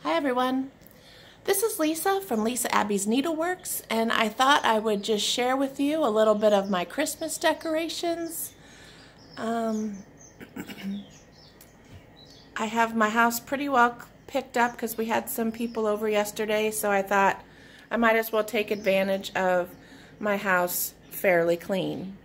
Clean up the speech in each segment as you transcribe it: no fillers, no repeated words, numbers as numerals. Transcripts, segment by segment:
Hi everyone, this is Lisa from Lisa Abby's Needleworks, and I thought I would just share with you a little bit of my Christmas decorations. I have my house pretty well picked up because we had some people over yesterday, so I thought I might as well take advantage of my house fairly clean.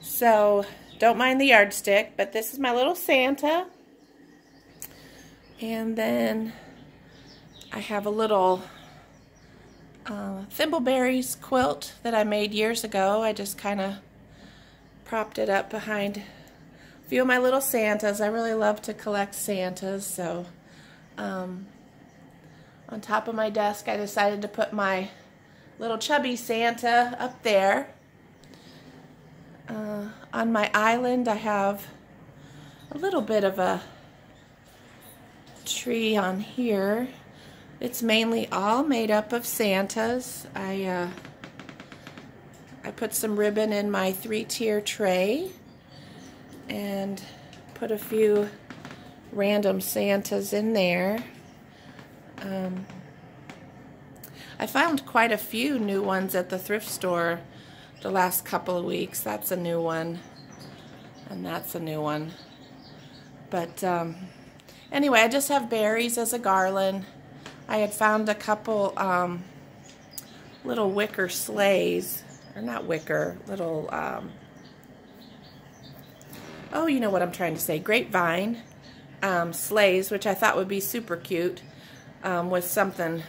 So don't mind the yardstick, but this is my little Santa, and then I have a little Thimbleberries quilt that I made years ago. I just kind of propped it up behind a few of my little Santas. I really love to collect Santas, so on top of my desk I decided to put my little chubby Santa up there. On my island I have a little bit of a tree on here. It's mainly all made up of Santas. I put some ribbon in my 3-tier tray and put a few random Santas in there. I found quite a few new ones at the thrift store the last couple of weeks. That's a new one, and that's a new one. But anyway, I just have berries as a garland. I had found a couple little wicker sleighs, or not wicker, little, oh, you know what I'm trying to say, grapevine sleighs, which I thought would be super cute with something,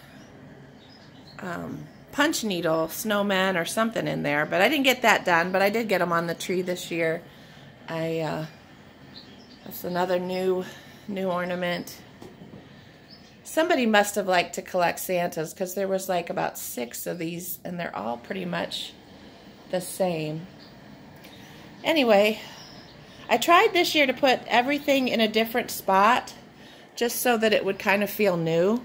punch needle, snowman or something in there, but I didn't get that done, but I did get them on the tree this year. That's another new ornament. Somebody must have liked to collect Santas because there was like about 6 of these and they're all pretty much the same. Anyway, I tried this year to put everything in a different spot just so that it would kind of feel new.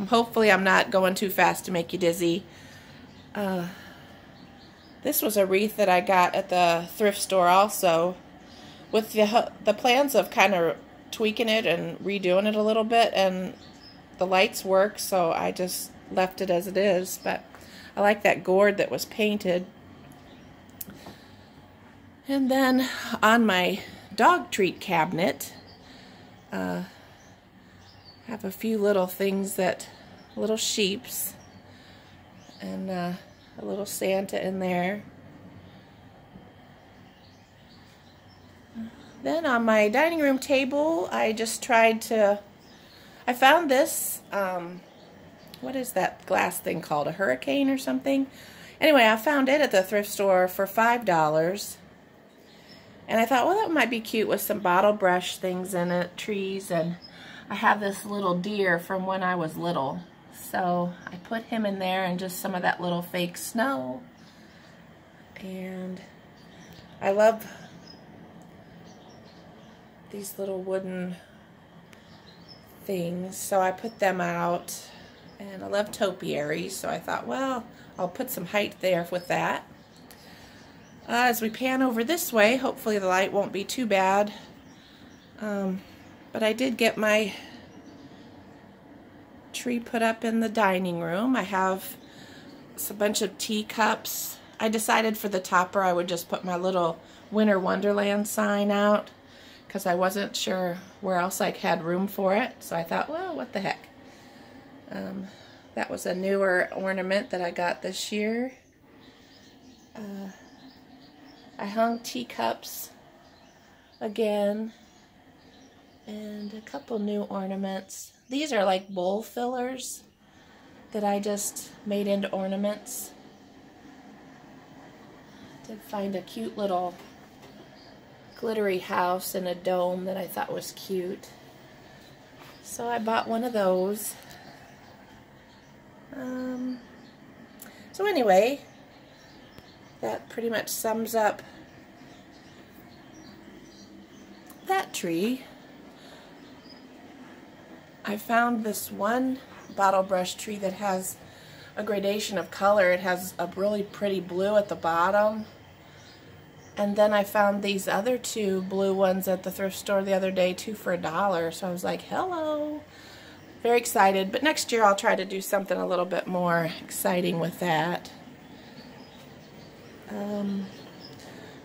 Hopefully I'm not going too fast to make you dizzy. This was a wreath that I got at the thrift store also, with the plans of kind of tweaking it and redoing it a little bit, and the lights work, so I just left it as it is. But I like that gourd that was painted. And then on my dog treat cabinet, I have a few little things little sheeps, and a little Santa in there. Then on my dining room table, I just tried to, I found this, what is that glass thing called, a hurricane or something? Anyway, I found it at the thrift store for $5. And I thought, well, that might be cute with some bottle brush things in it, trees, and I have this little deer from when I was little. So I put him in there and just some of that little fake snow. And I love these little wooden things, so I put them out, and I love topiaries, so I thought, well, I'll put some height there with that. As we pan over this way, hopefully the light won't be too bad, but I did get my tree put up in the dining room. I have a bunch of teacups. I decided for the topper I would just put my little Winter Wonderland sign out, because I wasn't sure where else I had room for it. So I thought, well, what the heck. That was a newer ornament that I got this year. I hung teacups again, and a couple new ornaments. These are like bowl fillers that I just made into ornaments. I did find a cute little glittery house and a dome that I thought was cute, so I bought one of those. So anyway, that pretty much sums up that tree. I found this one bottle brush tree that has a gradation of color. It has a really pretty blue at the bottom, And then I found these other two blue ones at the thrift store the other day, 2 for $1. So I was like, hello. Very excited. But next year I'll try to do something a little bit more exciting with that.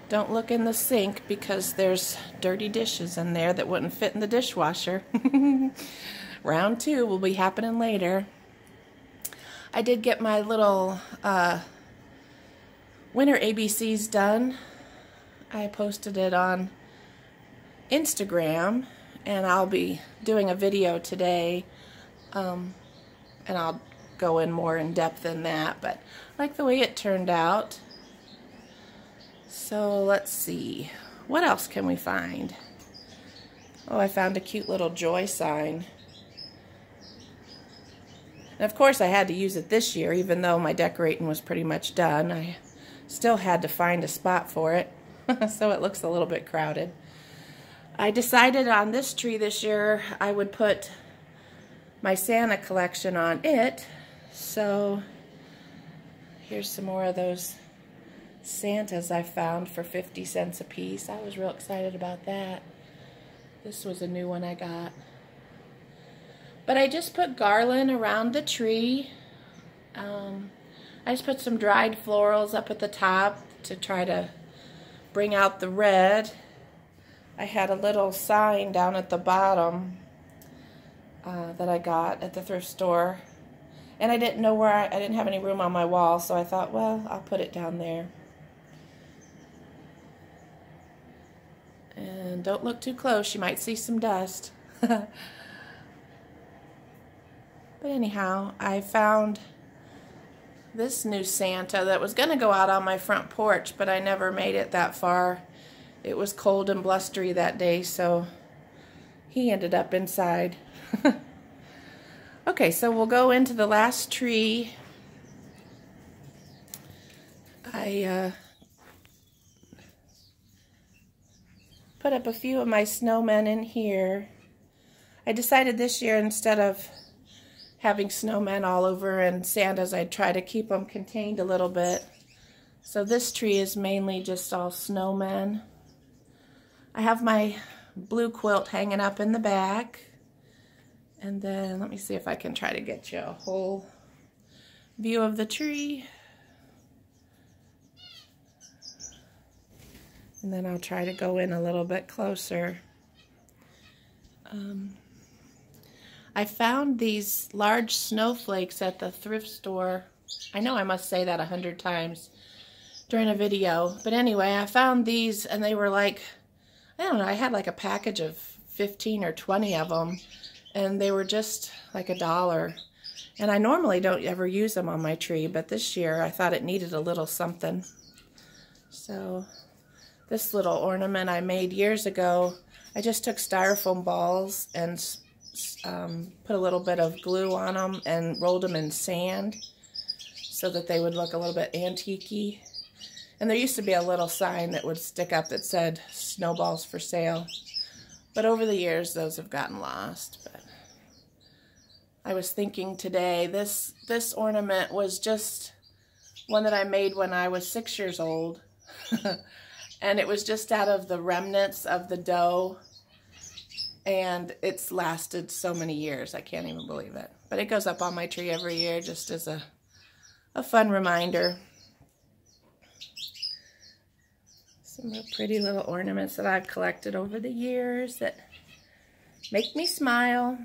Don't look in the sink because there's dirty dishes in there that wouldn't fit in the dishwasher. Round 2 will be happening later. I did get my little winter ABCs done. I posted it on Instagram, and I'll be doing a video today, and I'll go in more in depth in that, but I like the way it turned out. So let's see, what else can we find? Oh, I found a cute little joy sign. And of course I had to use it this year, even though my decorating was pretty much done. I still had to find a spot for it, so it looks a little bit crowded. I decided on this tree this year I would put my Santa collection on it. So here's some more of those Santas I found for 50 cents a piece. I was real excited about that. This was a new one I got. But I just put garland around the tree. I just put some dried florals up at the top to try to bring out the red. I had a little sign down at the bottom that I got at the thrift store. And I didn't know where I didn't have any room on my wall, so I thought, well, I'll put it down there. And don't look too close, you might see some dust. But anyhow, I found this new Santa that was going to go out on my front porch, but I never made it that far. It was cold and blustery that day, so he ended up inside. Okay, so we'll go into the last tree. I put up a few of my snowmen in here. I decided this year, instead of having snowmen all over and Santas, I'd try to keep them contained a little bit. So this tree is mainly just all snowmen. I have my blue quilt hanging up in the back. And then let me see if I can try to get you a whole view of the tree. And then I'll try to go in a little bit closer. I found these large snowflakes at the thrift store. I know I must say that 100 times during a video. But anyway, I found these and they were like, I don't know, I had like a package of 15 or 20 of them. And they were just like $1. And I normally don't ever use them on my tree, but this year I thought it needed a little something. So this little ornament I made years ago, I just took styrofoam balls and put a little bit of glue on them and rolled them in sand so that they would look a little bit antique-y. And there used to be a little sign that would stick up that said snowballs for sale. But over the years, those have gotten lost. But I was thinking today, this ornament was just one that I made when I was 6 years old. And it was just out of the remnants of the dough. And it's lasted so many years, I can't even believe it. But it goes up on my tree every year just as a fun reminder. Some real pretty little ornaments that I've collected over the years that make me smile.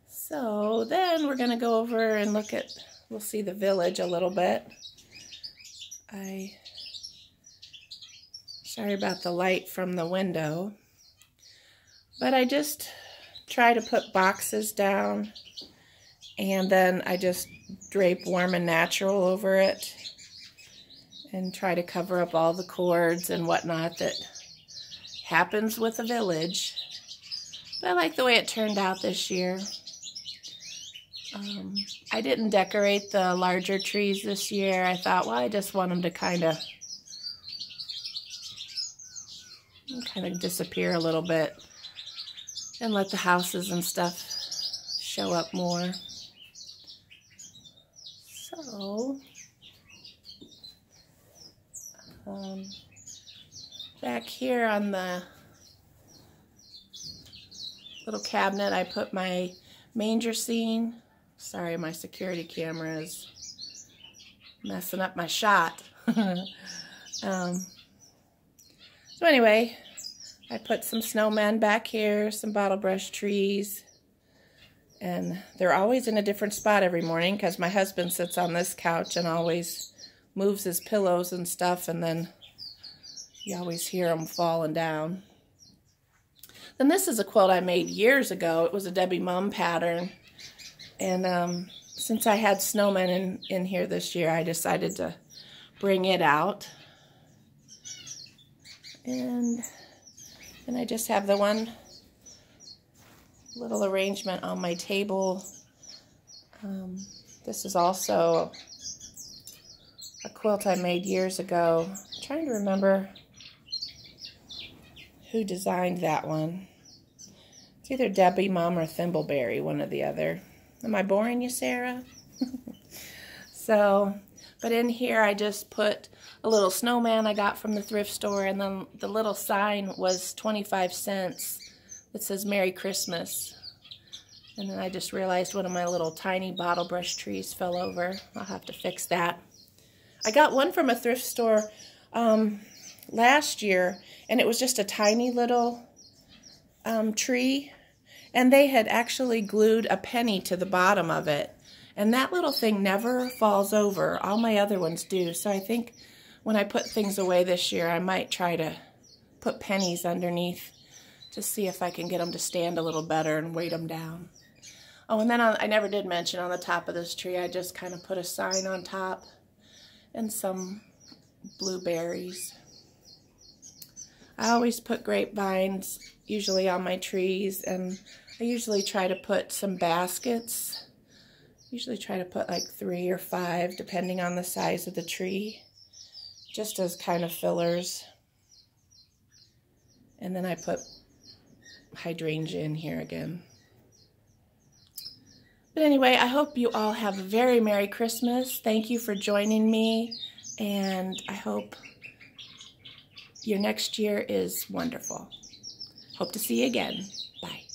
So then we're going to go over and look at, we'll see the village a little bit. Sorry about the light from the window. But I just try to put boxes down and then I just drape Warm and Natural over it and try to cover up all the cords and whatnot that happens with a village. But I like the way it turned out this year. I didn't decorate the larger trees this year. I thought, well, I just want them to kind of disappear a little bit and let the houses and stuff show up more. So, back here on the little cabinet, I put my manger scene. Sorry, my security camera is messing up my shot. So anyway, I put some snowmen back here, some bottle brush trees, and they're always in a different spot every morning because my husband sits on this couch and always moves his pillows and stuff, and then you always hear them falling down. Then this is a quilt I made years ago. It was a Debbie Mum pattern, and since I had snowmen in here this year, I decided to bring it out. And I just have the one little arrangement on my table. This is also a quilt I made years ago. I'm trying to remember who designed that one. It's either Debbie Mum or Thimbleberry, one or the other. Am I boring you, Sarah? So, but in here I just put a little snowman I got from the thrift store, and then the little sign was 25 cents that says Merry Christmas. And then I just realized one of my little tiny bottle brush trees fell over. I'll have to fix that. I got one from a thrift store last year, and it was just a tiny little tree, and they had actually glued a penny to the bottom of it. And that little thing never falls over. All my other ones do. So I think when I put things away this year, I might try to put pennies underneath to see if I can get them to stand a little better and weight them down. Oh, and then I never did mention on the top of this tree, I just kind of put a sign on top and some blueberries. I always put grapevines usually on my trees, and I usually try to put some baskets. Usually try to put like 3 or 5 depending on the size of the tree, just as kind of fillers. And then I put hydrangea in here again. But anyway, I hope you all have a very Merry Christmas. Thank you for joining me, and I hope your next year is wonderful. Hope to see you again. Bye.